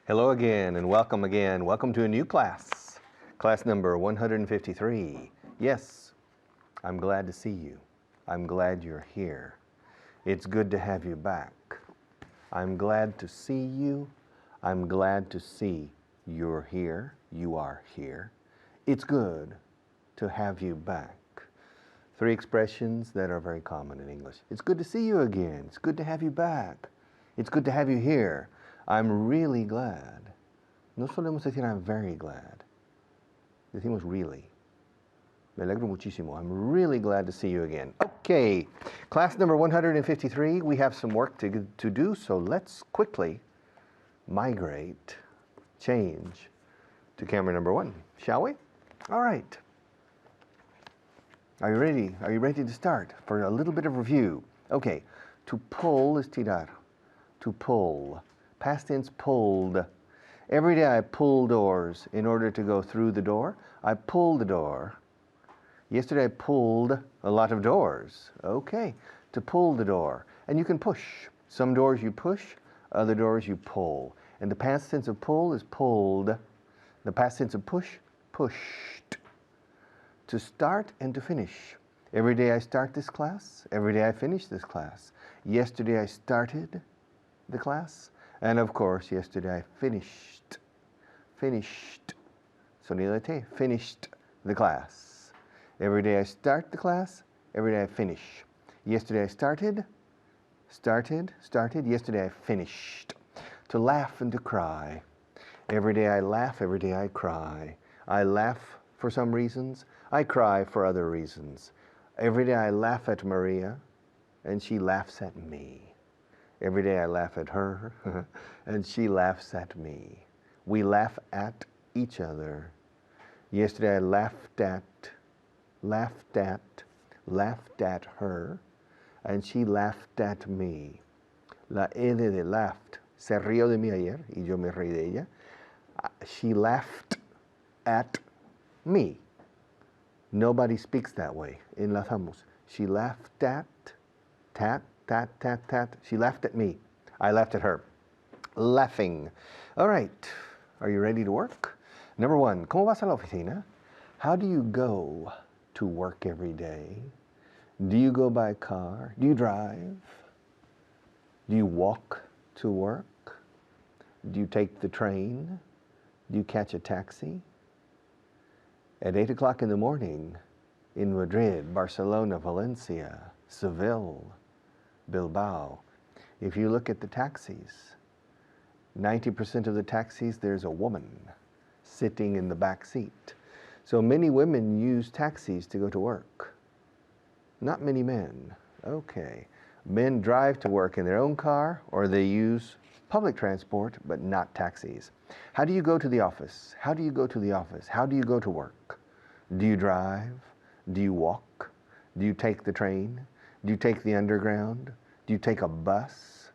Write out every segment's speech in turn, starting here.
Hello again and welcome again. Welcome to a new class. Class number 153. Yes, I'm glad to see you. I'm glad you're here. It's good to have you back. I'm glad to see you. I'm glad to see you're here. You are here. It's good to have you back. Three expressions that are very common in English. It's good to see you again. It's good to have you back. It's good to have you here. I'm really glad. No solemos decir I'm very glad. Decimos really. Me alegro muchísimo. I'm really glad to see you again. Okay, class number 153. We have some work to do, so let's quickly migrate, change to camera number 1, shall we? All right. Are you ready? Are you ready to start for a little bit of review? Okay, to pull is tirar. To pull. Past tense, pulled. Every day I pull doors in order to go through the door. I pulled the door. Yesterday I pulled a lot of doors. Okay, to pull the door. And you can push. Some doors you push, other doors you pull. And the past tense of pull is pulled. The past tense of push, pushed. To start and to finish. Every day I start this class. Every day I finish this class. Yesterday I started the class. And of course, yesterday I finished sonido de T, finished the class. Every day I start the class, every day I finish. Yesterday I started, yesterday I finished. To laugh and to cry. Every day I laugh, every day I cry. I laugh for some reasons, I cry for other reasons. Every day I laugh at Maria, and she laughs at me. Every day I laugh at her, and she laughs at me. We laugh at each other. Yesterday I laughed at her, and she laughed at me. La E de laughed. Se rió de mí ayer, y yo me reí de ella. She laughed at me. Nobody speaks that way. Enlazamos. She laughed at, tat. She laughed at me. I laughed at her. Laughing. All right. Are you ready to work? Number 1. ¿Cómo vas a la oficina? How do you go to work every day? Do you go by car? Do you drive? Do you walk to work? Do you take the train? Do you catch a taxi? At 8 o'clock in the morning in Madrid, Barcelona, Valencia, Seville, Bilbao, if you look at the taxis, 90% of the taxis, there's a woman sitting in the back seat. So many women use taxis to go to work. Not many men. Okay. Men drive to work in their own car, or they use public transport, but not taxis. How do you go to the office? How do you go to the office? How do you go to work? Do you drive? Do you walk? Do you take the train? Do you take the underground? Do you take a bus?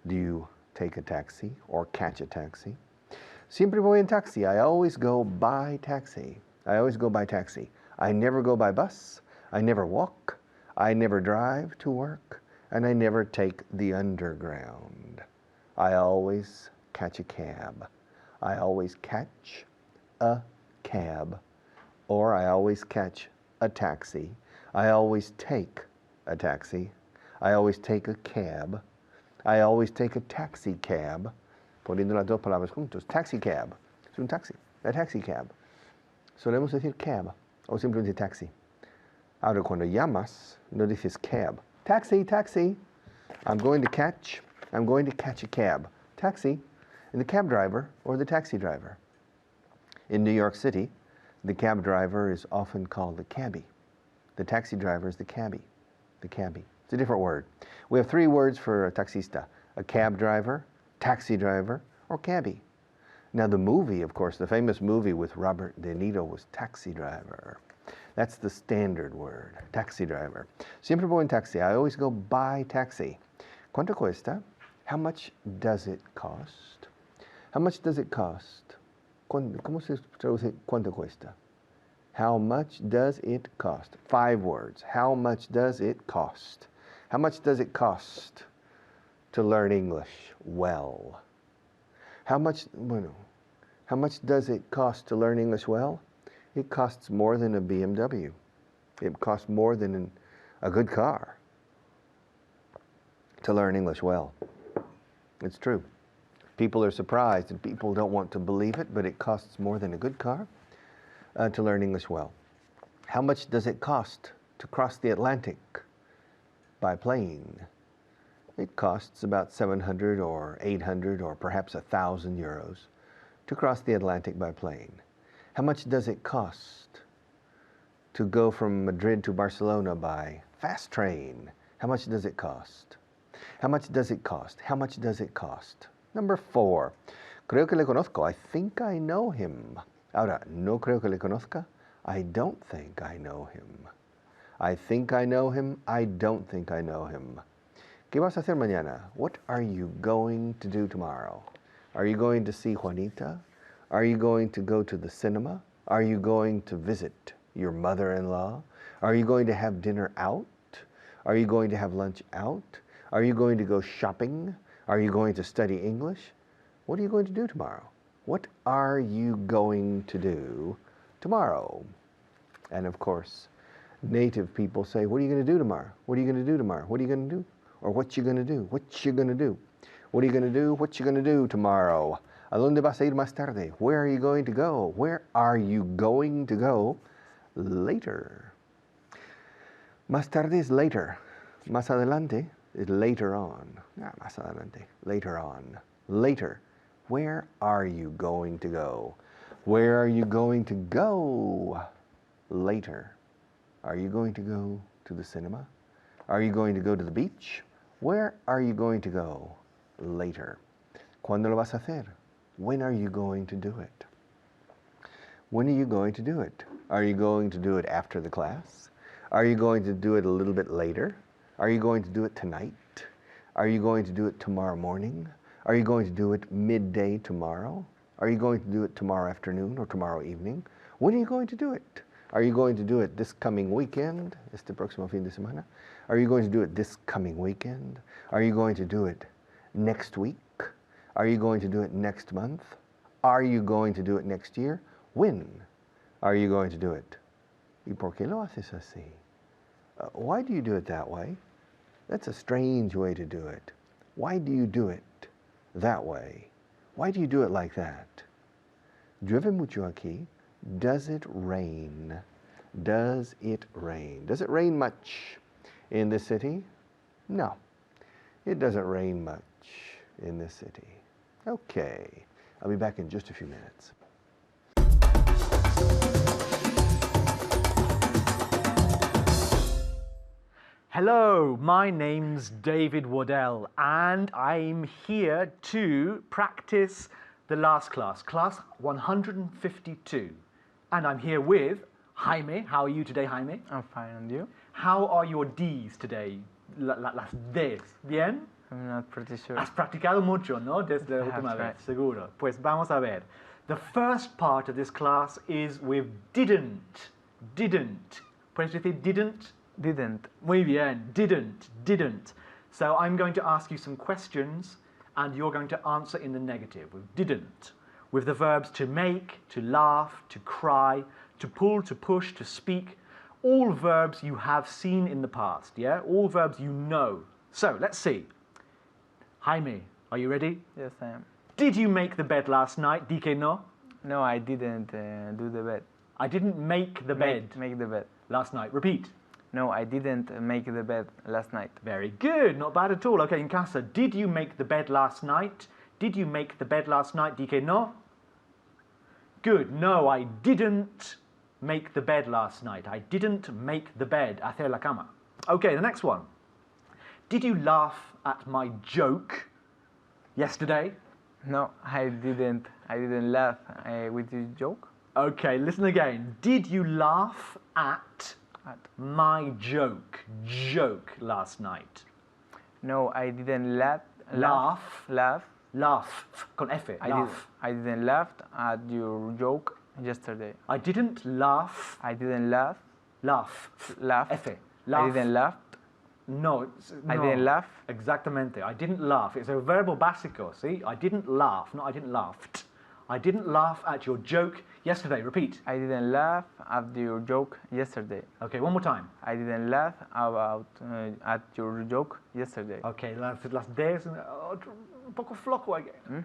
Do you take a taxi or catch a taxi? Siempre voy en taxi. I always go by taxi. I always go by taxi. I never go by bus. I never walk. I never drive to work. And I never take the underground. I always catch a cab. I always catch a cab. Or I always catch a taxi. I always take a taxi. I always take a cab. I always take a taxi cab. Poniendo las dos palabras juntos. Taxi cab. Es un taxi. A taxi cab. Solemos decir cab o simplemente taxi. Ahora cuando llamas, no dices cab. Taxi, taxi. I'm going to catch a cab. Taxi. And the cab driver or the taxi driver. In New York City, the cab driver is often called the cabbie. The taxi driver is the cabbie. The cabbie. It's a different word. We have 3 words for a taxista. A cab driver, taxi driver, or cabbie. Now the movie, of course, the famous movie with Robert De Niro was Taxi Driver. That's the standard word, taxi driver. Siempre voy en taxi. I always go by taxi. ¿Cuánto cuesta? How much does it cost? How much does it cost? ¿Cómo se traduce cuánto cuesta? How much does it cost? 5 words. How much does it cost? How much does it cost to learn English well? How much does it cost to learn English well? It costs more than a BMW. It costs more than a good car to learn English well. It's true. People are surprised and people don't want to believe it, but it costs more than a good car to learn English well. How much does it cost to cross the Atlantic by plane? It costs about 700 or 800 or perhaps 1,000 euros to cross the Atlantic by plane. How much does it cost to go from Madrid to Barcelona by fast train? How much does it cost? How much does it cost? How much does it cost? Number 4. Creo que le conozco. I think I know him. Ahora, no creo que le conozca. I don't think I know him. I think I know him. I don't think I know him. ¿Qué vas a hacer mañana? What are you going to do tomorrow? Are you going to see Juanita? Are you going to go to the cinema? Are you going to visit your mother-in-law? Are you going to have dinner out? Are you going to have lunch out? Are you going to go shopping? Are you going to study English? What are you going to do tomorrow? What are you going to do tomorrow? And of course, native people say, what are you going to do tomorrow? What are you going to do tomorrow? What are you going to do? Or what you going to do? What you going to do? What are you going to do? What you going to do tomorrow? ¿A dónde vas a ir más tarde? Where are you going to go? Where are you going to go later? Más tarde is later. Más adelante is later on. Más adelante. Later on. Later. Where are you going to go? Where are you going to go later? Are you going to go to the cinema? Are you going to go to the beach? Where are you going to go later? ¿Cuándo lo vas a hacer? When are you going to do it? When are you going to do it? Are you going to do it after the class? Are you going to do it a little bit later? Are you going to do it tonight? Are you going to do it tomorrow morning? Are you going to do it midday tomorrow? Are you going to do it tomorrow afternoon or tomorrow evening? When are you going to do it? Are you going to do it this coming weekend? Este próximo fin de semana? Are you going to do it this coming weekend? Are you going to do it next week? Are you going to do it next month? Are you going to do it next year? When are you going to do it? ¿Y por qué lo haces así? Why do you do it that way? That's a strange way to do it. Why do you do it that way? Why do you do it like that? Llueve mucho aquí. Does it rain? Does it rain? Does it rain much in this city? No, it doesn't rain much in this city. Okay, I'll be back in just a few minutes. Hello, my name's David Waddell, and I'm here to practice the last class, class 152. And I'm here with Jaime. How are you today, Jaime? I'm fine, and you? How are your D's today? Las D's. ¿Bien? I'm not pretty sure. Has practicado mucho, ¿no? Desde la última vez, seguro. Pues vamos a ver. The first part of this class is with didn't. Didn't. ¿Puedes decir didn't? Didn't. Muy bien. Didn't. So I'm going to ask you some questions and you're going to answer in the negative with didn't. With the verbs to make, to laugh, to cry, to pull, to push, to speak. All verbs you have seen in the past, yeah? All verbs you know. So, let's see. Jaime, are you ready? Yes, I am. Did you make the bed last night? Di que no. No, I didn't do the bed. I didn't make the bed Make the bed. last night. Repeat. No, I didn't make the bed last night. Very good. Not bad at all. Okay, in casa. Did you make the bed last night? Did you make the bed last night? Di que no. Good. No, I didn't make the bed last night. I didn't make the bed. Hacer la cama. Okay, the next one. Did you laugh at my joke yesterday? No, I didn't. I didn't laugh with your joke. Okay, listen again. Did you laugh at my joke last night? No, I didn't laugh. Laugh. Con F. Laugh. I didn't laugh at your joke yesterday. I didn't laugh. I didn't laugh. Laugh. Laugh. F. I didn't laugh No, I no. didn't laugh. Exactamente. I didn't laugh. It's a verbo básico, see? I didn't laugh, not I didn't laughed. I didn't laugh at your joke yesterday. Repeat. I didn't laugh at your joke yesterday. Okay, one more time. I didn't laugh at your joke yesterday. Okay, las D's un poco flojo again.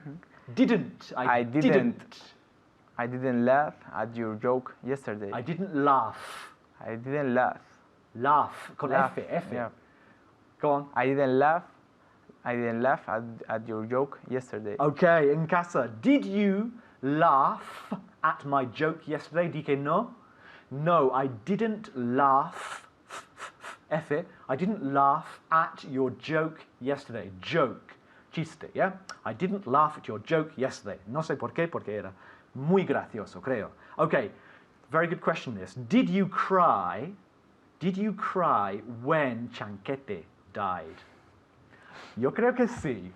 Didn't. I didn't. I didn't laugh at your joke yesterday. I didn't laugh. I didn't laugh. Laugh. Con Laugh, F. yeah. Go on. I didn't laugh at your joke yesterday. Okay, en casa. Did you laugh at my joke yesterday? Dije no. No, I didn't laugh. F it. I didn't laugh at your joke yesterday. Joke. Chiste, yeah? I didn't laugh at your joke yesterday. No sé por qué, porque era muy gracioso, creo. Okay, very good question this. Did you cry when Chanquete died? Yo creo que sí.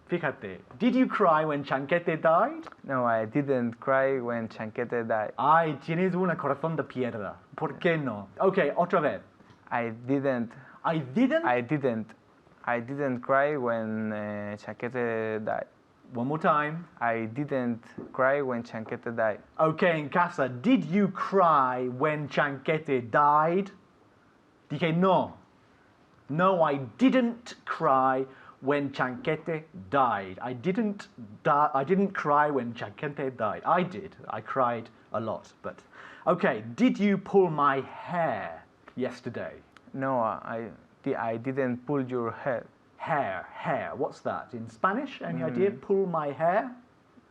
Fíjate. Did you cry when Chanquete died? No, I didn't cry when Chanquete died. Ay, tienes un corazón de piedra. ¿Por qué no? Okay, otra vez. I didn't cry when Chanquete died. One more time. I didn't cry when Chanquete died. Okay, en casa. Did you cry when Chanquete died? Dije no. No, I didn't cry when Chanquete died. I didn't cry when Chanquete died. I did. I cried a lot, but okay. Did you pull my hair yesterday? No, I didn't pull your hair. Hair. What's that in Spanish? Any idea? Pull my hair?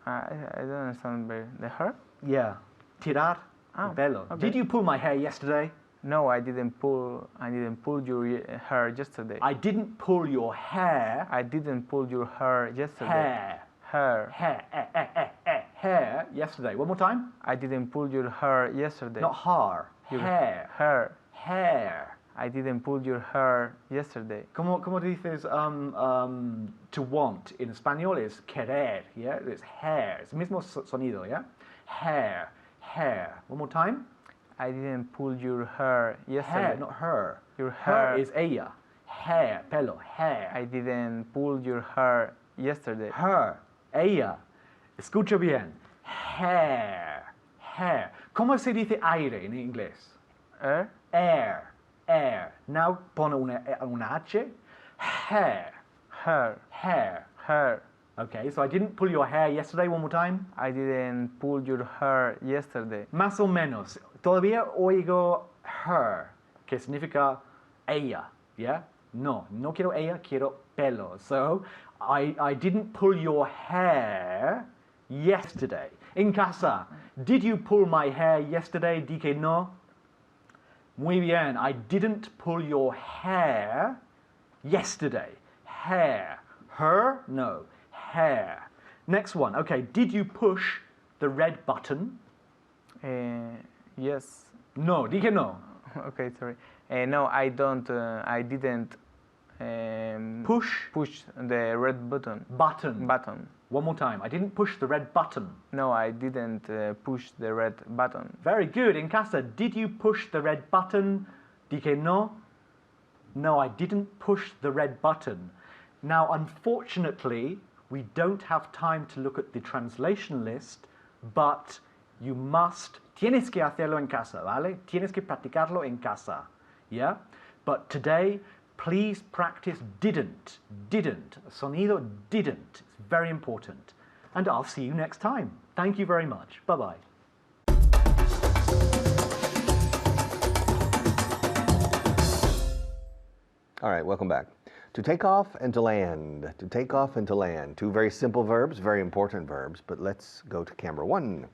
I don't understand the hair. Yeah. Tirar el pelo. Okay. Did you pull my hair yesterday? No, I didn't pull your hair yesterday. I didn't pull your hair. I didn't pull your hair yesterday. Hair yesterday. One more time. I didn't pull your hair yesterday. Not har. Hair. I didn't pull your hair yesterday. ¿Cómo dices to want in español es querer, yeah? It's hair. Es el mismo sonido, yeah? Hair. One more time. I didn't pull your hair yesterday. Hair, not her. Your hair. Her is ella. Hair, pelo, hair. I didn't pull your hair yesterday. Her, ella. Escucha bien. Hair. ¿Cómo se dice aire en inglés? Air. Air. Now pone una H. Hair. Okay, so I didn't pull your hair yesterday. One more time. I didn't pull your hair yesterday. Más o menos. Todavía oigo her, que significa ella, yeah? No quiero ella, quiero pelo. So, I didn't pull your hair yesterday. En casa, did you pull my hair yesterday? Dije no. Muy bien, I didn't pull your hair yesterday. Hair. Her? No. Hair. Next one. Okay, did you push the red button? Yes. No, dije no. Okay, sorry. No, I didn't push the red button. Button. One more time. I didn't push the red button. No, I didn't push the red button. Very good. En casa, did you push the red button? Dije no. No, I didn't push the red button. Now, unfortunately, we don't have time to look at the translation list, but you must, tienes que hacerlo en casa, ¿vale? Tienes que practicarlo en casa, yeah? But today, please practice didn't. Sonido didn't. It's very important. And I'll see you next time. Thank you very much. Bye-bye. All right, welcome back. To take off and to land. To take off and to land. Two very simple verbs, very important verbs, but let's go to camera one.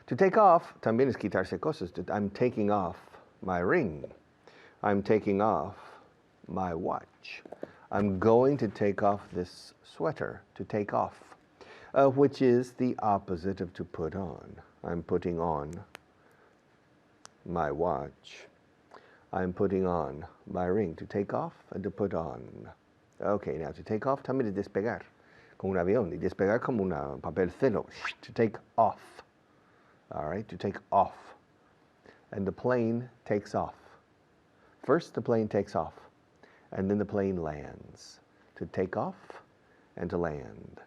To take off, también es quitarse cosas. I'm taking off my ring. I'm taking off my watch. I'm going to take off this sweater. To take off, which is the opposite of to put on. I'm putting on my watch. I'm putting on my ring. To take off and to put on. Okay, now to take off también es despegar, como un avión. Y despegar como un papel fino. To take off. All right, to take off. And the plane takes off. First, the plane takes off. and then the plane lands. To take off and to land.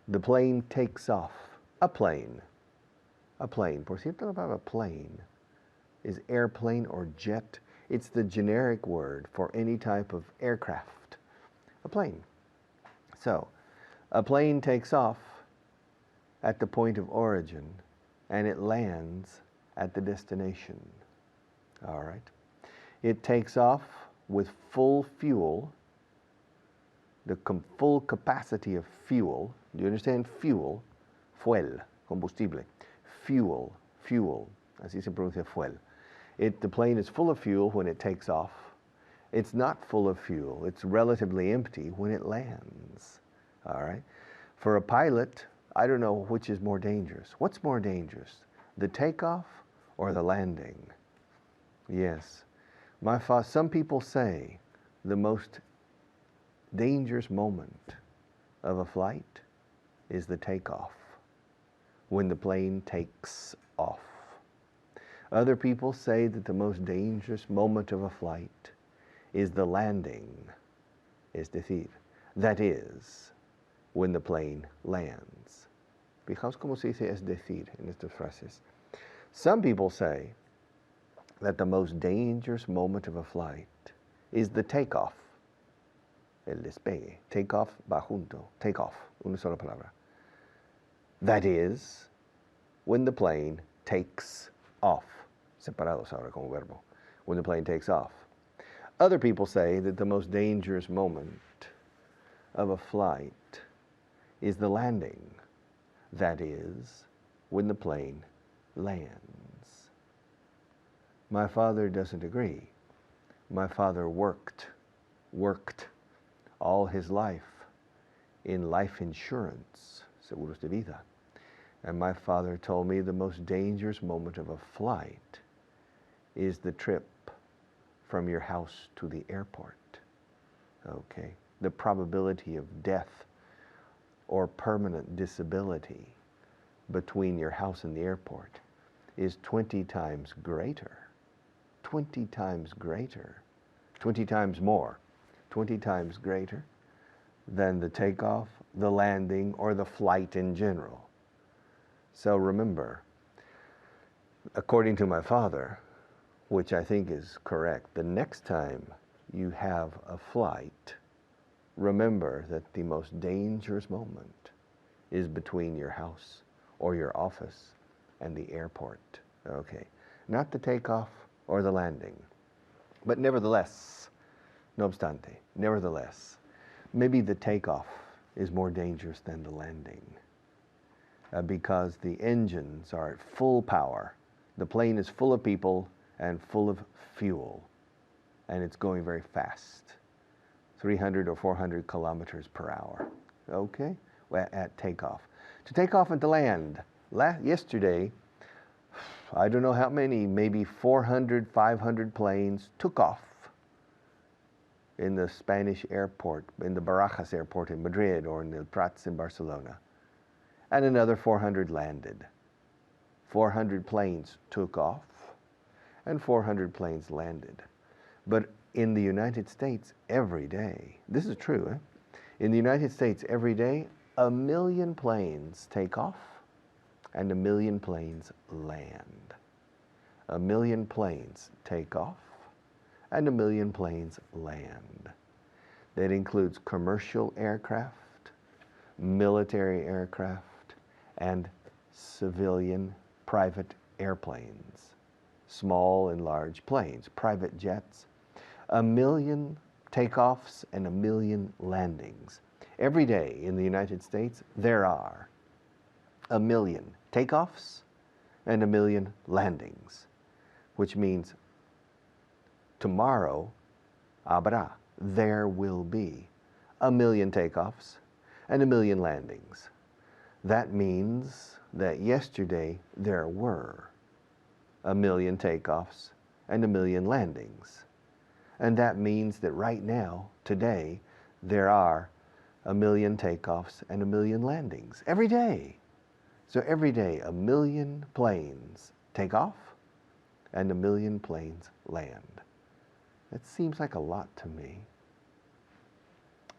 The plane takes off. A plane. A plane. Por cierto, about a plane is airplane or jet. It's the generic word for any type of aircraft. A plane. So, a plane takes off at the point of origin and it lands at the destination. All right. It takes off with full fuel, the full capacity of fuel. Do you understand? Fuel, fuel, combustible. Fuel, fuel. Así se pronuncia fuel. The plane is full of fuel when it takes off. It's not full of fuel. It's relatively empty when it lands. All right. For a pilot, I don't know which is more dangerous. What's more dangerous, the takeoff or the landing? Yes. Some people say the most dangerous moment of a flight is the takeoff, when the plane takes off. Other people say that the most dangerous moment of a flight is the landing, es decir, that is, when the plane lands. Fijaos cómo se dice es decir en estas frases. Some people say that the most dangerous moment of a flight is the takeoff, el despegue. Takeoff va junto, takeoff, una sola palabra. That is, when the plane takes off. Separados ahora como verbo. When the plane takes off. Other people say that the most dangerous moment of a flight is the landing. That is, when the plane lands. My father doesn't agree. My father worked all his life in life insurance, seguros de vida. And my father told me the most dangerous moment of a flight is the trip from your house to the airport. Okay? The probability of death or permanent disability between your house and the airport is 20 times greater. 20 times greater. 20 times more. 20 times greater than the takeoff, the landing, or the flight in general. So remember, according to my father, which I think is correct, the next time you have a flight, remember that the most dangerous moment is between your house or your office and the airport. Okay, not the takeoff or the landing. But nevertheless, no obstante, nevertheless, maybe the takeoff is more dangerous than the landing because the engines are at full power. The plane is full of people and full of fuel, and it's going very fast, 300 or 400 kilometers per hour, okay, at takeoff. To take off and to land, yesterday, I don't know how many, maybe 400, 500 planes took off in the Spanish airport, in the Barajas airport in Madrid or in the Prats in Barcelona. And another 400 landed. 400 planes took off and 400 planes landed. But in the United States every day, this is true, in the United States every day, 1 million planes take off and 1 million planes land. 1 million planes take off and 1 million planes land. That includes commercial aircraft, military aircraft, and civilian private airplanes, small and large planes, private jets. 1 million takeoffs and 1 million landings. Every day in the United States, there are 1 million takeoffs and 1 million landings, which means tomorrow, there will be 1 million takeoffs and 1 million landings. That means that yesterday there were 1 million takeoffs and 1 million landings. And that means that right now, today, there are 1 million takeoffs and 1 million landings every day. So every day, 1 million planes take off and 1 million planes land. That seems like a lot to me.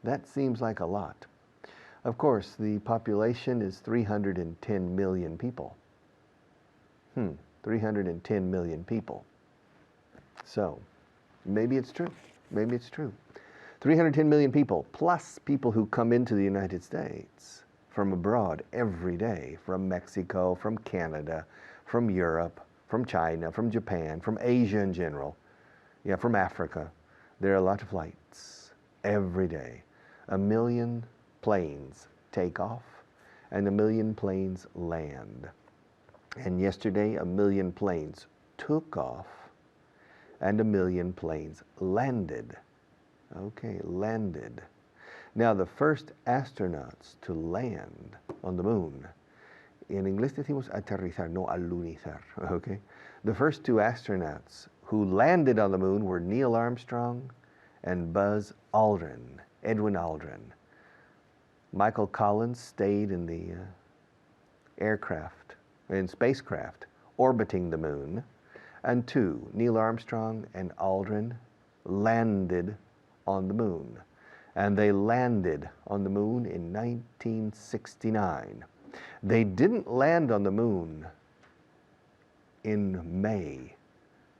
That seems like a lot. Of course, the population is 310 million people. 310 million people. So, maybe it's true. Maybe it's true. 310 million people, plus people who come into the United States from abroad every day, from Mexico, from Canada, from Europe, from China, from Japan, from Asia in general, from Africa. There are a lot of flights every day. 1 million planes take off and 1 million planes land. And yesterday, 1 million planes took off and 1 million planes landed. Okay, landed. Now, the first astronauts to land on the moon, in inglés decimos aterrizar, no alunizar, okay? The first 2 astronauts who landed on the moon were Neil Armstrong and Buzz Aldrin, Edwin Aldrin. Michael Collins stayed in the spacecraft orbiting the moon, and 2, Neil Armstrong and Aldrin, landed on the moon. And they landed on the moon in 1969. They didn't land on the moon in May.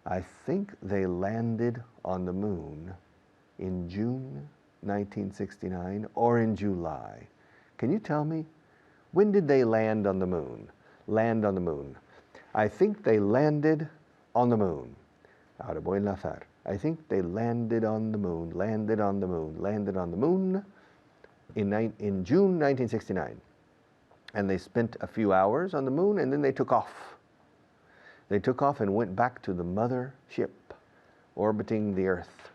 I think they landed on the moon in June 1969 or in July. Can you tell me, when did they land on the moon? Land on the moon. I think they landed on the moon. Ahora voy a enlazar. I think they landed on the moon in June 1969. And they spent a few hours on the moon, and then they took off. They took off and went back to the mother ship orbiting the Earth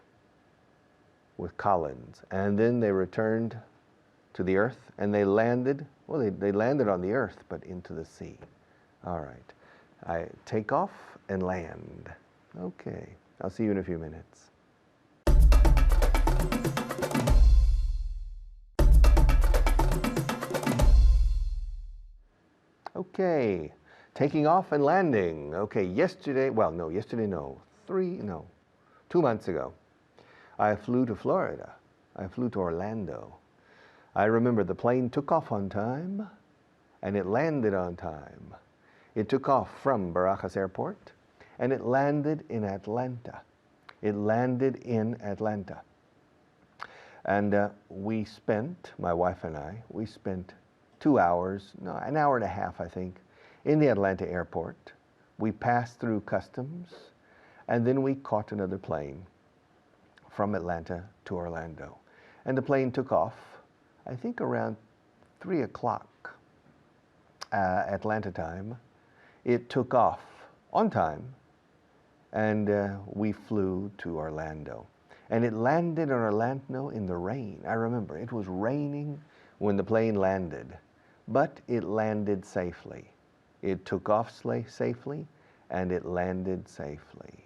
with Collins. And then they returned to the Earth, and they landed, they landed on the Earth, but into the sea. All right. I take off and land. Okay. I'll see you in a few minutes. Okay, taking off and landing. Okay, yesterday, 2 months ago, I flew to Florida. I flew to Orlando. I remember the plane took off on time and it landed on time. It took off from Barajas Airport and it landed in Atlanta. It landed in Atlanta. And my wife and I, we spent 2 hours, an hour and a half, I think, in the Atlanta airport. We passed through customs, and then we caught another plane from Atlanta to Orlando. And the plane took off, I think around 3 o'clock Atlanta time. It took off on time, and we flew to Orlando. And it landed in Orlando in the rain. I remember it was raining when the plane landed, but it landed safely. It took off safely, and it landed safely.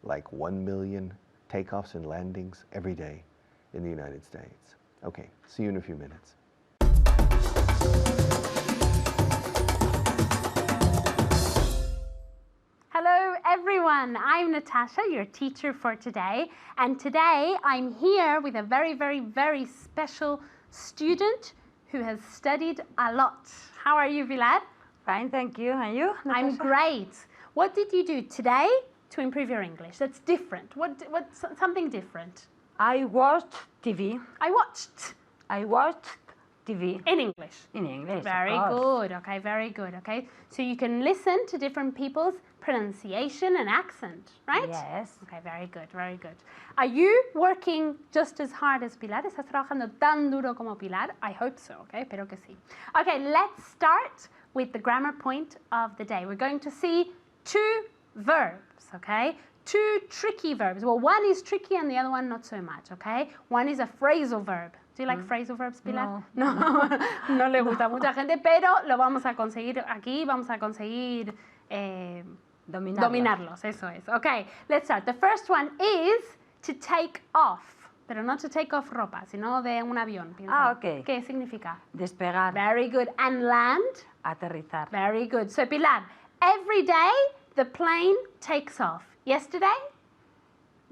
Like 1 million takeoffs and landings every day in the United States. Okay, see you in a few minutes. Hello everyone, I'm Natasha, your teacher for today, and today I'm here with a very, very, very special student who has studied a lot. How are you, Pilar? Fine, thank you. And you, Natasha? I'm great. What did you do today to improve your English? That's different. What's something different? I watched TV. I watched TV. in English. In English, Very of course. good. Okay, very good. Okay, so you can listen to different people's pronunciation and accent, right? Yes. Okay, very good, very good. Are you working just as hard as Pilar? ¿Estás trabajando tan duro como Pilar? I hope so, okay? Espero que sí. Okay, let's start with the grammar point of the day. We're going to see 2 verbs, okay? 2 tricky verbs. Well, one is tricky and the other one not so much, okay? One is a phrasal verb. Do you like phrasal verbs, Pilar? No. No le gusta a mucha gente, pero lo vamos a conseguir aquí, vamos a conseguir dominarlos, eso es. Okay, let's start. The first one is to take off, pero no to take off ropa, sino de un avión. Piensa. Okay. ¿Qué significa? Despegar. Very good. And land? Aterrizar. Very good. So, Pilar, every day the plane takes off. Yesterday?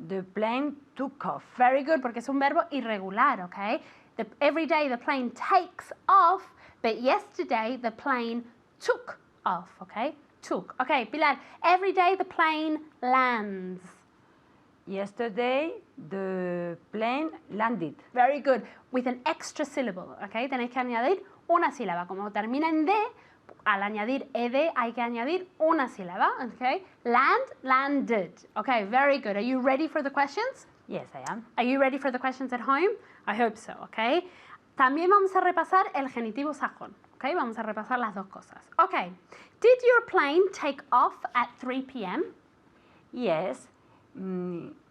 The plane took off. Very good, porque es un verbo irregular, okay? Every day the plane takes off, but yesterday the plane took off, okay? Took. Okay, Pilar, every day the plane lands. Yesterday, the plane landed. Very good. With an extra syllable, okay? Tenéis que añadir una sílaba. Como termina en D, al añadir ed hay que añadir una sílaba, okay? Land, landed. Okay, very good. Are you ready for the questions? Yes, I am. Are you ready for the questions at home? I hope so, okay? También vamos a repasar el genitivo sajón, okay? Vamos a repasar las dos cosas. Okay. Did your plane take off at 3 p.m.? Yes,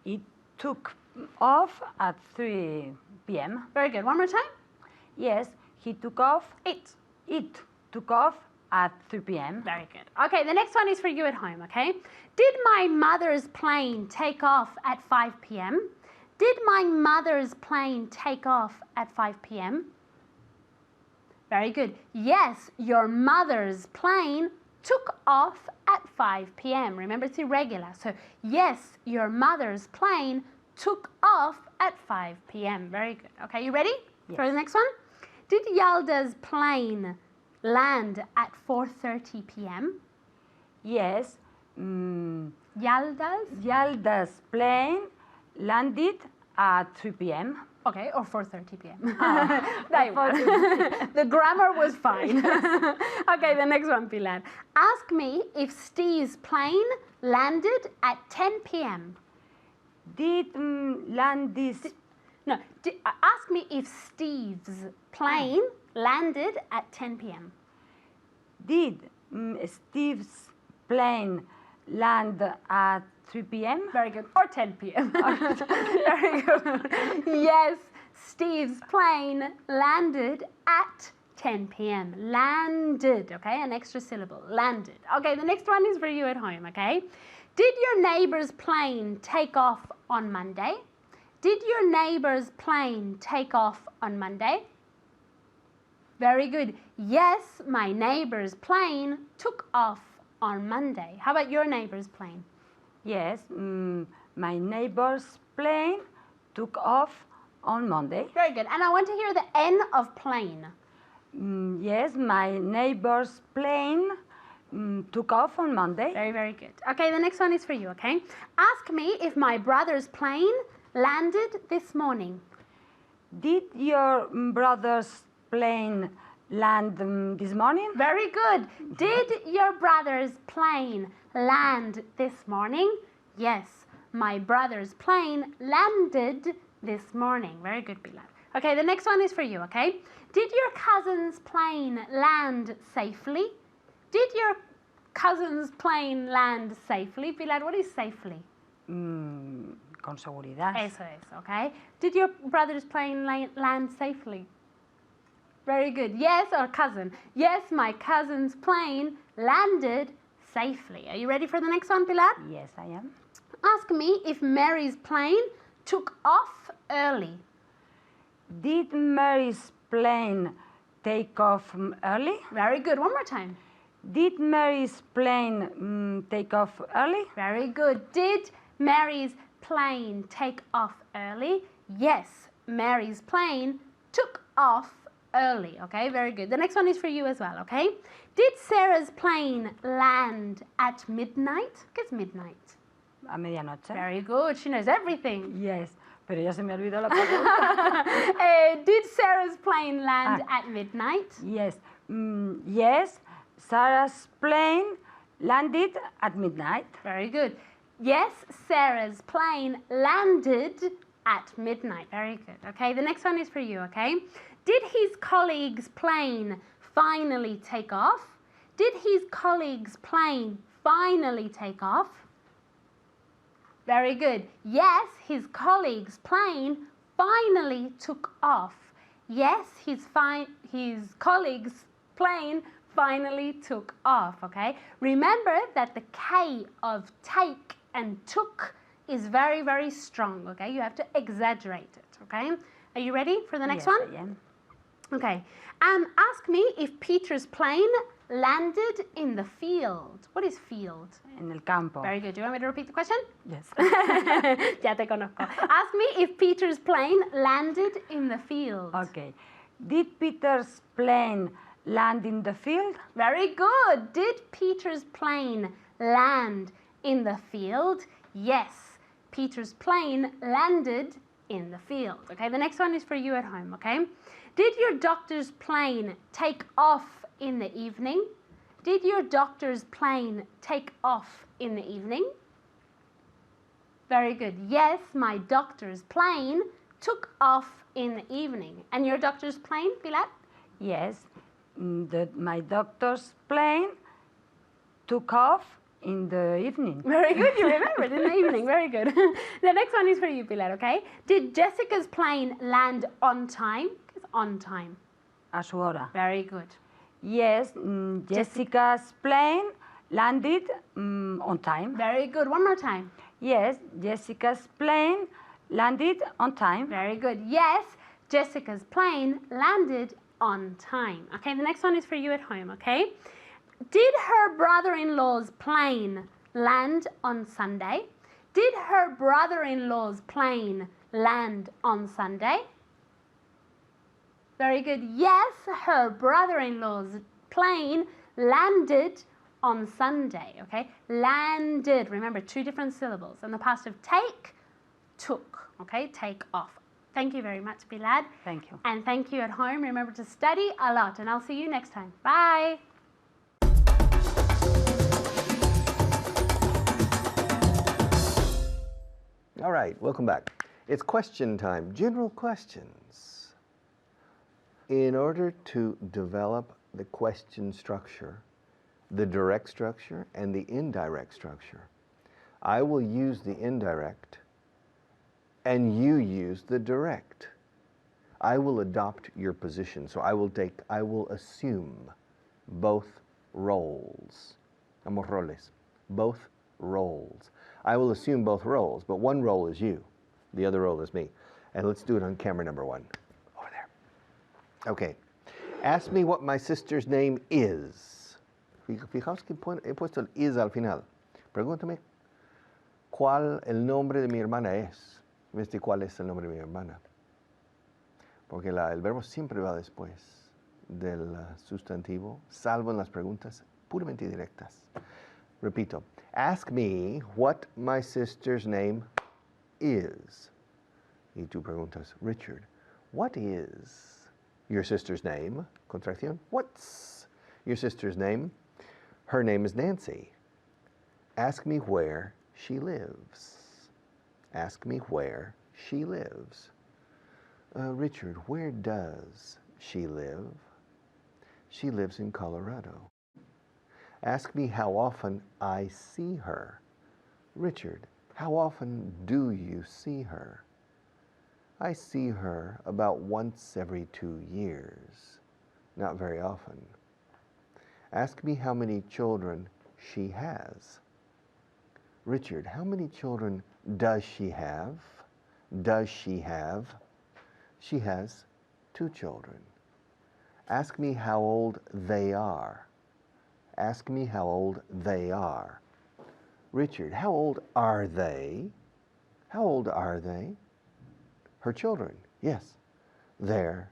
it took off at 3 p.m. Very good. One more time. Yes, he took off. It. It took off at 3 p.m. Very good. Okay, the next one is for you at home, okay? Did my mother's plane take off at 5 p.m.? Did my mother's plane take off at 5 p.m.? Very good. Yes, your mother's plane took off at 5 p.m. Remember, it's irregular. So, yes, your mother's plane took off at 5 p.m. Very good. Okay, you ready for the next one? Did Yalda's plane land at 4:30 p.m.? Yes, Yalda's? Yalda's plane landed at 3 p.m. Okay, or 4:30 p.m. Da igual. The grammar was fine. Okay, the next one, Pilar. Ask me if Steve's plane landed at 10 p.m. Did Landis No, ask me if Steve's plane landed at 10 p.m. Did Steve's plane land at 3 p.m.? Very good. Or 10 p.m. Very good. Yes, Steve's plane landed at 10 p.m. Landed, okay? An extra syllable. Landed. Okay, the next one is for you at home, okay? Did your neighbor's plane take off on Monday? Did your neighbor's plane take off on Monday? Very good. Yes, my neighbor's plane took off on Monday. How about your neighbor's plane? Yes, my neighbor's plane took off on Monday. Very good. And I want to hear the N of plane. Yes, my neighbor's plane took off on Monday. Very, very good. Okay, the next one is for you, okay? Ask me if my brother's plane landed this morning. Did your brother's plane land this morning? Very good. Did your brother's plane land this morning? Yes, my brother's plane landed this morning. Very good, Pilar. Okay, the next one is for you, okay? Did your cousin's plane land safely? Did your cousin's plane land safely? Pilar, what is safely? Con seguridad. Eso es, okay? Did your brother's plane land safely? Very good. Yes, or cousin. Yes, my cousin's plane landed safely. Are you ready for the next one, Pilar? Yes, I am. Ask me if Mary's plane took off early. Did Mary's plane take off early? Very good. One more time. Did Mary's plane take off early? Very good. Did Mary's plane take off early? Yes, Mary's plane took off early. Okay, very good. The next one is for you as well, okay? Did Sarah's plane land at midnight? ¿Qué es midnight? A medianoche. Very good. She knows everything. Yes, pero ya se me olvidó la pregunta. Did Sarah's plane land at midnight? Yes. Yes, Sarah's plane landed at midnight. Very good. Yes, Sarah's plane landed at midnight. Very good. Okay, the next one is for you, okay? Did his colleague's plane finally take off? Did his colleague's plane finally take off? Very good. Yes, his colleague's plane finally took off. Yes, his colleague's plane finally took off, okay? Remember that the K of take and took is very, very strong, okay? You have to exaggerate it, okay? Are you ready for the next one? Yes, I am. Okay. Ask me if Peter's plane landed in the field. What is field? En el campo. Very good. Do you want me to repeat the question? Yes. Ya te conozco. Ask me if Peter's plane landed in the field. Okay. Did Peter's plane land in the field? Very good. Did Peter's plane land in the field? Yes. Peter's plane landed in the field. Okay, the next one is for you at home, okay? Did your doctor's plane take off in the evening? Did your doctor's plane take off in the evening? Very good. Yes, my doctor's plane took off in the evening. And your doctor's plane, Pilar? Yes. My doctor's plane took off in the evening. Very good, you remembered in the evening. Very good. The next one is for you, Pilar, okay? Did Jessica's plane land on time? It's on time. A su hora. Very good. Yes, Jessica's plane landed on time. Very good. One more time. Yes, Jessica's plane landed on time. Very good. Yes, Jessica's plane landed on time. Okay, the next one is for you at home, okay? Did her brother-in-law's plane land on Sunday? Did her brother-in-law's plane land on Sunday? Very good. Yes, her brother-in-law's plane landed on Sunday, okay? Landed. Remember, two different syllables. And the past of take, took, okay? Take off. Thank you very much, Pilar. Thank you. And thank you at home. Remember to study a lot, and I'll see you next time. Bye. All right, welcome back. It's question time, general questions. In order to develop the question structure, the direct structure and the indirect structure, I will use the indirect and you use the direct. I will adopt your position. So I will assume both roles. Ambos roles. Both roles. I will assume both roles, but one role is you. The other role is me. And let's do it on camera number one. Over there. Okay. Ask me what my sister's name is. Fijaos que he puesto el is al final. Pregúntame cuál el nombre de mi hermana es. ¿Viste cuál es el nombre de mi hermana? Porque el verbo siempre va después del sustantivo, salvo en las preguntas puramente directas. Repito, ask me what my sister's name is. Y tú preguntas, Richard, what is your sister's name? Contracción. What's your sister's name? Her name is Nancy. Ask me where she lives. Ask me where she lives. Richard, where does she live? She lives in Colorado. Ask me how often I see her. Richard, how often do you see her? I see her about once every 2 years. Not very often. Ask me how many children she has. Richard, how many children does she have? Does she have? She has 2 children. Ask me how old they are. Ask me how old they are. Richard, how old are they? How old are they? Her children, yes. They're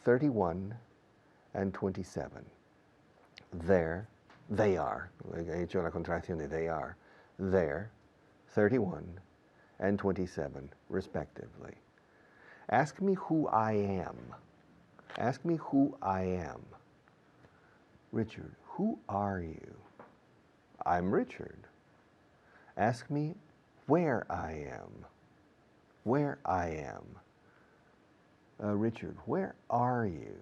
31 and 27. They are. He hecho la contracción de they are. They're 31 and 27, respectively. Ask me who I am. Ask me who I am. Richard, who are you? I'm Richard. Ask me where I am. Where I am. Richard, where are you?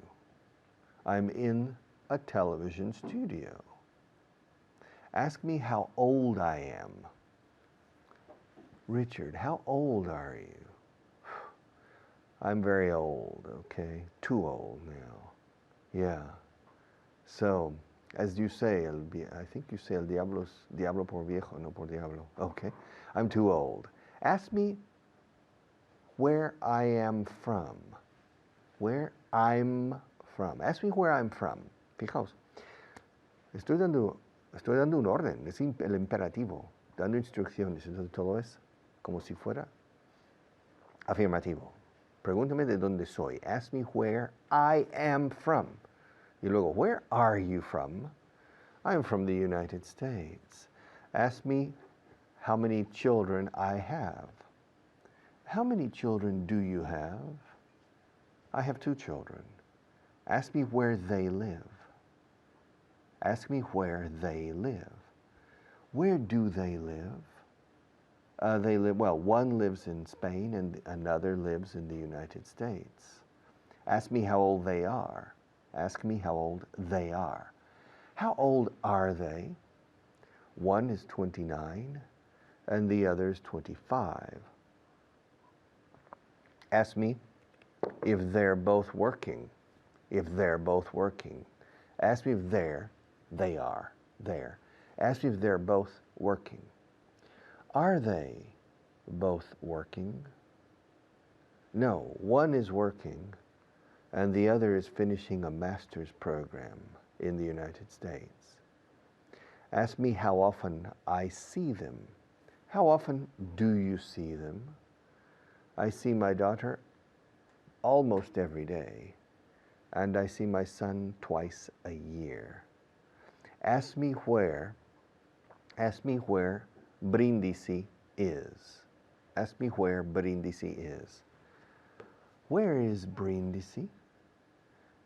I'm in a television studio. Ask me how old I am. Richard, how old are you? I'm very old, okay? Too old now. Yeah. So, as you say, I think you say el diablo por viejo, no por diablo. Okay. I'm too old. Ask me where I am from. Where I'm from. Ask me where I'm from. Fijaos, estoy dando un orden, es el imperativo, dando instrucciones. Entonces todo es como si fuera afirmativo. Pregúntame de dónde soy. Ask me where I am from. Y luego, where are you from? I'm from the United States. Ask me how many children I have. How many children do you have? I have 2 children. Ask me where they live. Ask me where they live. Where do they live? They live, well, one lives in Spain and another lives in the United States. Ask me how old they are. Ask me how old they are. How old are they? One is 29 and the other is 25. Ask me if they're both working. If they're both working. Ask me if they are there. Ask me if they're both working. Are they both working? No, one is working and the other is finishing a master's program in the United States. Ask me how often I see them. How often do you see them? I see my daughter almost every day, and I see my son twice a year. Ask me where Brindisi is. Ask me where Brindisi is. Where is Brindisi?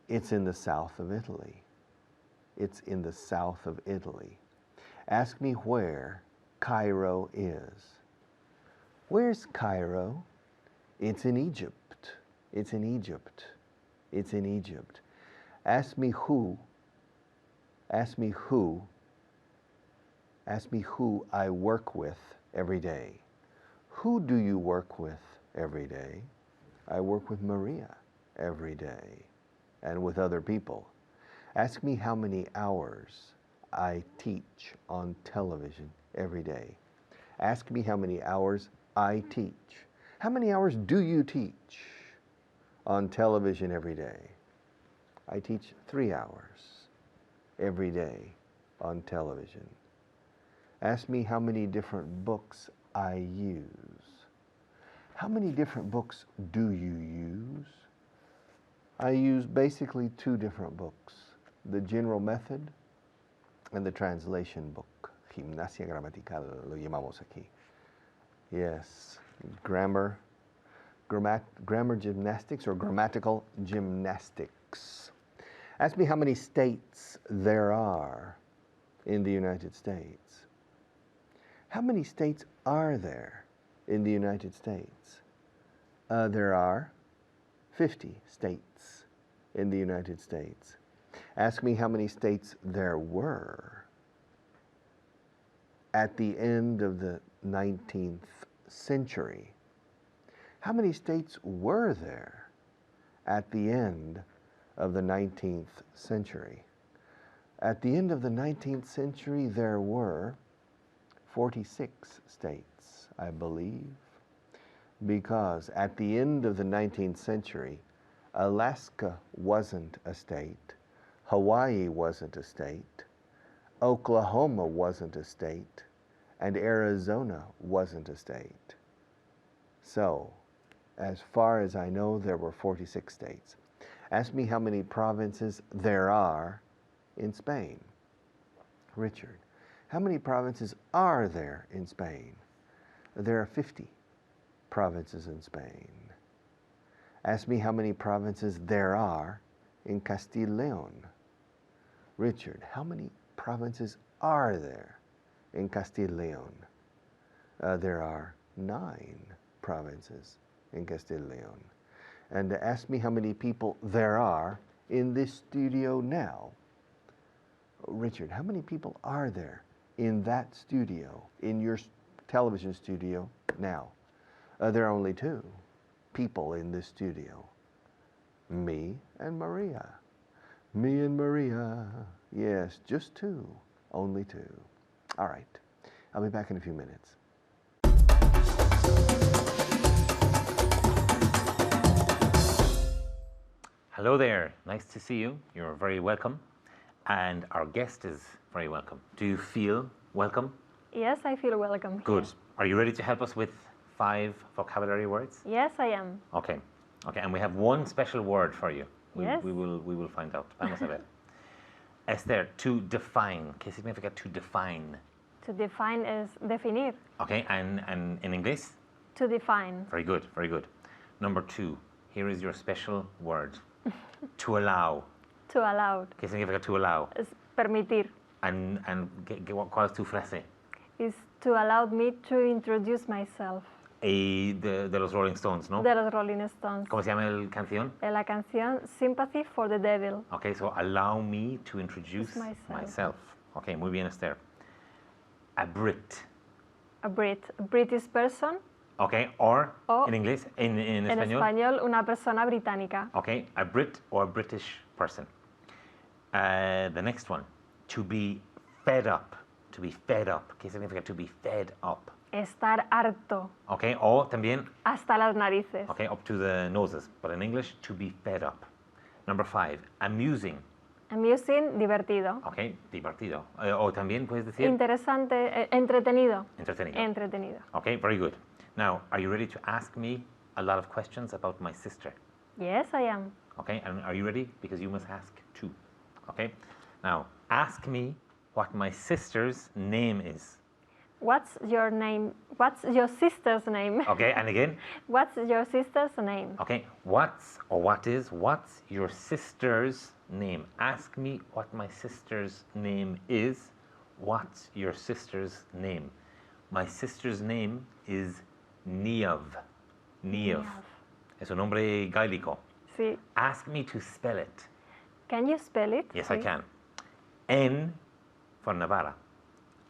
It's in the south of Italy. It's in the south of Italy. Ask me where Cairo is. Where's Cairo? It's in Egypt. It's in Egypt. It's in Egypt. Ask me who. Ask me who. Ask me who I work with every day. Who do you work with every day? I work with Maria every day and with other people. Ask me how many hours I teach on television every day. Ask me how many hours I teach. How many hours do you teach on television every day? I teach 3 hours every day on television. Ask me how many different books I use. How many different books do you use? I use basically 2 different books, the General Method and the translation book. Gimnasia gramatical lo llamamos aquí. Yes, grammar gymnastics or grammatical gymnastics. Ask me how many states there are in the United States. How many states are there in the United States? There are 50 states in the United States. Ask me how many states there were at the end of the 19th century. How many states were there at the end of the 19th century? At the end of the 19th century, there were 46 states, I believe, because at the end of the 19th century, Alaska wasn't a state, Hawaii wasn't a state, Oklahoma wasn't a state, and Arizona wasn't a state. So, as far as I know, there were 46 states. Ask me how many provinces there are in Spain. Richard, how many provinces are there in Spain? There are 50 provinces in Spain. Ask me how many provinces there are in Castile Leon. Richard, how many provinces are there in Castile Leon? There are 9 provinces in Castile Leon. And ask me how many people there are in this studio now. Richard, how many people are there in that studio, in your television studio now? There are only 2 people in this studio. Me and Maria. Me and Maria. Yes, just 2. Only 2. All right. I'll be back in a few minutes. Hello there. Nice to see you. You're very welcome. And our guest is very welcome. Do you feel welcome? Yes, I feel welcome here. Good. Are you ready to help us with 5 vocabulary words? Yes, I am. Okay. Okay, and we have one special word for you. Yes. We will find out. Vamos a ver. Esther, to define. ¿Qué significa to define? To define is definir. Okay, and in English? To define. Very good, very good. Number 2, here is your special word. To allow. To allow ¿Qué significa to allow? is permitir. And ¿cuál es tu frase? Is to allow me to introduce myself. De los Rolling Stones, ¿no? De los Rolling Stones. ¿Cómo se llama la canción? La canción Sympathy for the Devil. Okay, so allow me to introduce myself. Okay, muy bien, Esther. A Brit. A British person. Okay, or O in English, in En español. español, una persona británica. Okay, a Brit or British person. The next one, to be fed up. To be fed up. ¿Qué significa to be fed up? Estar harto. Okay, o también, Hasta las narices. okay, up to the noses. But in English, to be fed up. Number 5, amusing. Amusing, divertido. Okay, divertido. O también puedes decir Interesante, entretenido. entretenido. Entretenido. Okay, very good. Now, are you ready to ask me a lot of questions about my sister? Yes, I am. Okay, and are you ready? Because you must ask too. Okay, now ask me what my sister's name is. What's your name? What's your sister's name? Okay, and again, What's your sister's name? okay, what's your sister's name? Ask me what my sister's name is. What's your sister's name? My sister's name is Niamh. Niamh. Es un nombre gaélico. Sí. Ask me to spell it. Can you spell it? Yes, I please? can. N for Navarra.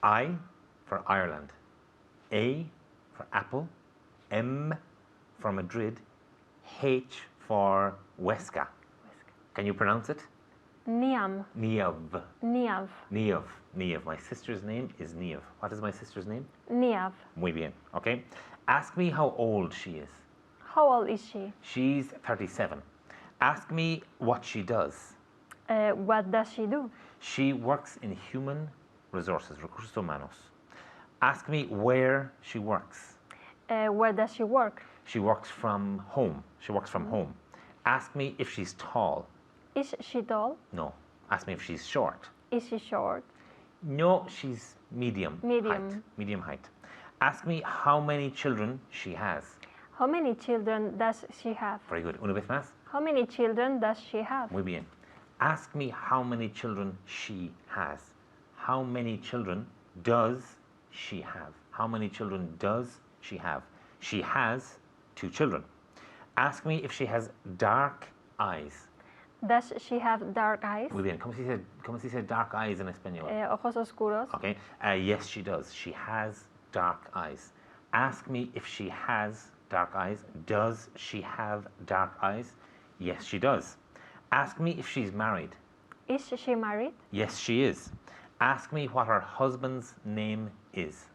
I for Ireland. A for Apple. M for Madrid. H for Huesca. Can you pronounce it? Niamh. Niamh. Niamh. Niamh. Niamh. My sister's name is Niamh. What is my sister's name? Niamh. Muy bien. Okay. Ask me how old she is. How old is she? She's 37. Ask me what she does. What does she do? She works in human resources, recursos humanos. Ask me where she works. Where does she work? She works from home. She works from home. Ask me if she's tall. Is she tall? No. Ask me if she's short. Is she short? No, she's medium. Medium. Height. Medium height. Ask me how many children she has. How many children does she have? Very good. Una vez más. How many children does she have? Muy bien. Ask me how many children she has. How many children does she have? How many children does she have? She has 2 children. Ask me if she has dark eyes. Does she have dark eyes? Muy bien. ¿Cómo se dice dark eyes en español? Ojos oscuros. Okay. Yes, she does. She has dark eyes. Ask me if she has dark eyes. Does she have dark eyes? Yes, she does. Ask me if she's married. Is she married? Yes, she is. Ask me what her husband's name is.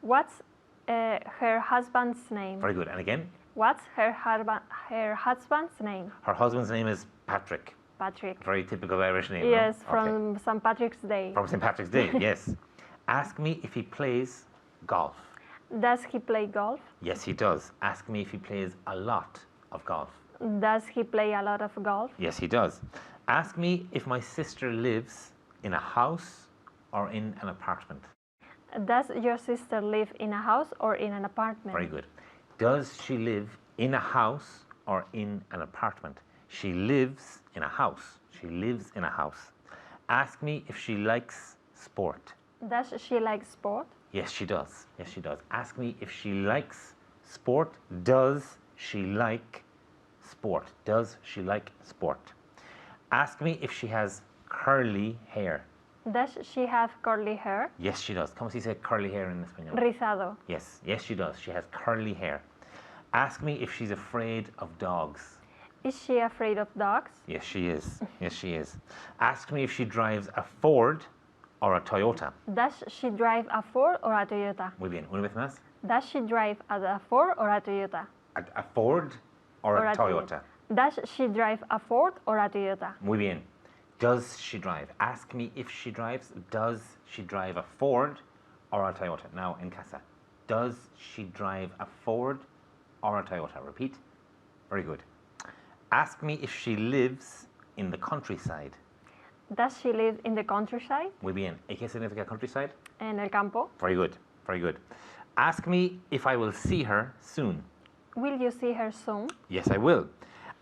What's her husband's name? Very good. And again, What's her husband's name? her husband's name is Patrick. Patrick. Very typical Irish name. Yes, no? Okay. from St. Patrick's Day. From St. Patrick's Day, yes. Ask me if he plays golf. Does he play golf? Yes, he does. Ask me if he plays a lot of golf. Does he play a lot of golf? Yes, he does. Ask me if my sister lives in a house or in an apartment. Does your sister live in a house or in an apartment? Very good. Does she live in a house or in an apartment? She lives in a house. She lives in a house. Ask me if she likes sport. Does she like sport? Yes, she does. Yes, she does. Ask me if she likes sport. Does she like sport? Does she like sport? Ask me if she has curly hair. Does she have curly hair? Yes, she does. ¿Cómo se dice curly hair en español? Rizado. Yes, yes, she does. She has curly hair. Ask me if she's afraid of dogs. Is she afraid of dogs? Yes, she is. Yes, she is. Ask me if she drives a Ford or a Toyota. Does she drive a Ford or a Toyota? Muy bien. Una vez más. Does she drive a Ford or a Toyota? A Ford or a Toyota. Does she drive a Ford or a Toyota? Muy bien. Does she drive? Ask me if she drives. Does she drive a Ford or a Toyota? Now, in casa. Does she drive a Ford or a Toyota? Repeat. Very good. Ask me if she lives in the countryside. Does she live in the countryside? Muy bien. ¿Y qué significa countryside? En el campo. Very good. Very good. Ask me if I will see her soon. Will you see her soon? Yes, I will.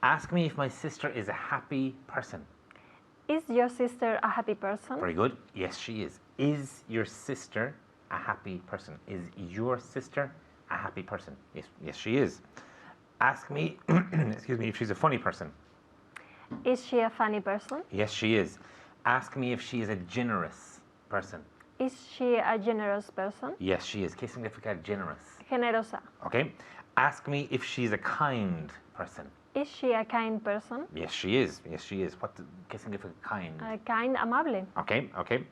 Ask me if my sister is a happy person. Is your sister a happy person? Very good. Yes, she is. Is your sister a happy person? Is your sister a happy person? Yes, yes, she is. Ask me, excuse me, if she's a funny person. Is she a funny person? Yes, she is. Ask me if she is a generous person. Is she a generous person? Yes, she is. ¿Qué significa generous? Generosa. Okay. Ask me if she's a kind person. Is she a kind person? Yes, she is. Yes, she is. ¿Qué significa kind? Kind, amable. Okay, okay.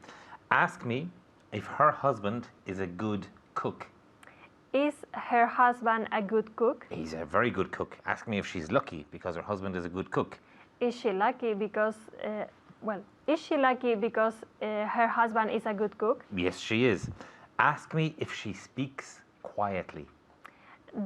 Ask me if her husband is a good cook. Is her husband a good cook? He's a very good cook. Ask me if she's lucky because her husband is a good cook. Is she lucky because, is she lucky because her husband is a good cook? Yes, she is. Ask me if she speaks quietly.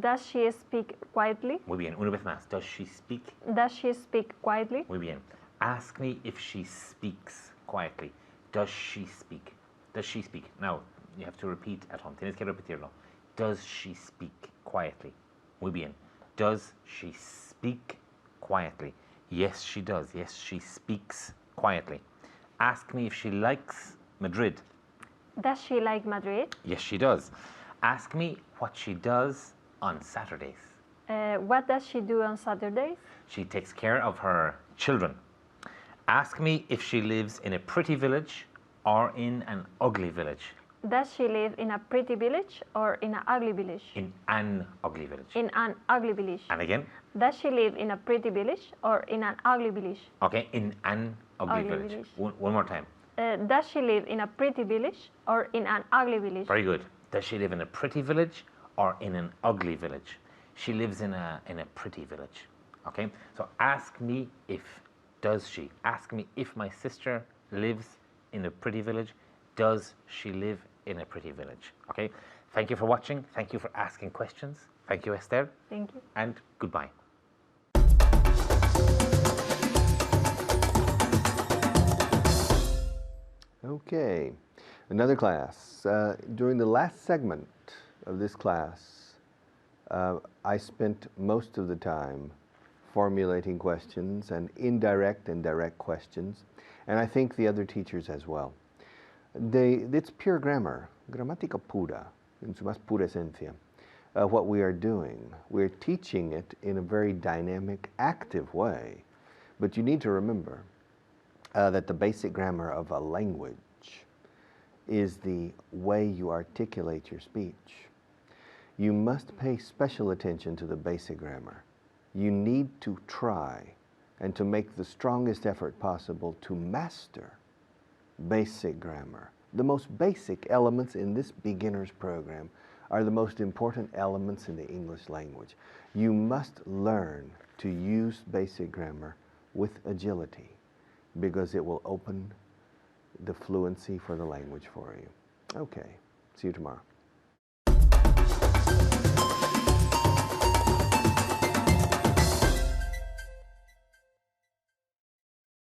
Does she speak quietly? Muy bien. Una vez más. Does she speak? Does she speak quietly? Muy bien. Ask me if she speaks quietly. Does she speak? Does she speak? Now, you have to repeat at home. Tienes que repetirlo. Does she speak quietly? Muy bien. Does she speak quietly? Yes, she does. Yes, she speaks quietly. Ask me if she likes Madrid. Does she like Madrid? Yes, she does. Ask me what she does on Saturdays. What does she do on Saturdays? She takes care of her children. Ask me if she lives in a pretty village or in an ugly village. Does she live in a pretty village or in an ugly village? In an ugly village. In an ugly village. And again. Does she live in a pretty village or in an ugly village? Okay, in an ugly village. One more time. Does she live in a pretty village or in an ugly village? Very good. Does she live in a pretty village or in an ugly village? She lives in a pretty village. Okay? So ask me if, does she? Ask me if my sister lives in a pretty village. Does she live in a pretty village? Okay? Thank you for watching. Thank you for asking questions. Thank you, Esther. Thank you. And goodbye. Okay, another class. During the last segment of this class, I spent most of the time formulating questions and indirect and direct questions, and I think the other teachers as well. It's pure grammar, gramática pura, en su más pura esencia. What we are doing, we're teaching it in a very dynamic, active way, but you need to remember that the basic grammar of a language is the way you articulate your speech. You must pay special attention to the basic grammar. You need to try and to make the strongest effort possible to master basic grammar. The most basic elements in this beginner's program are the most important elements in the English language. You must learn to use basic grammar with agility, because it will open the fluency for the language for you. Okay, see you tomorrow.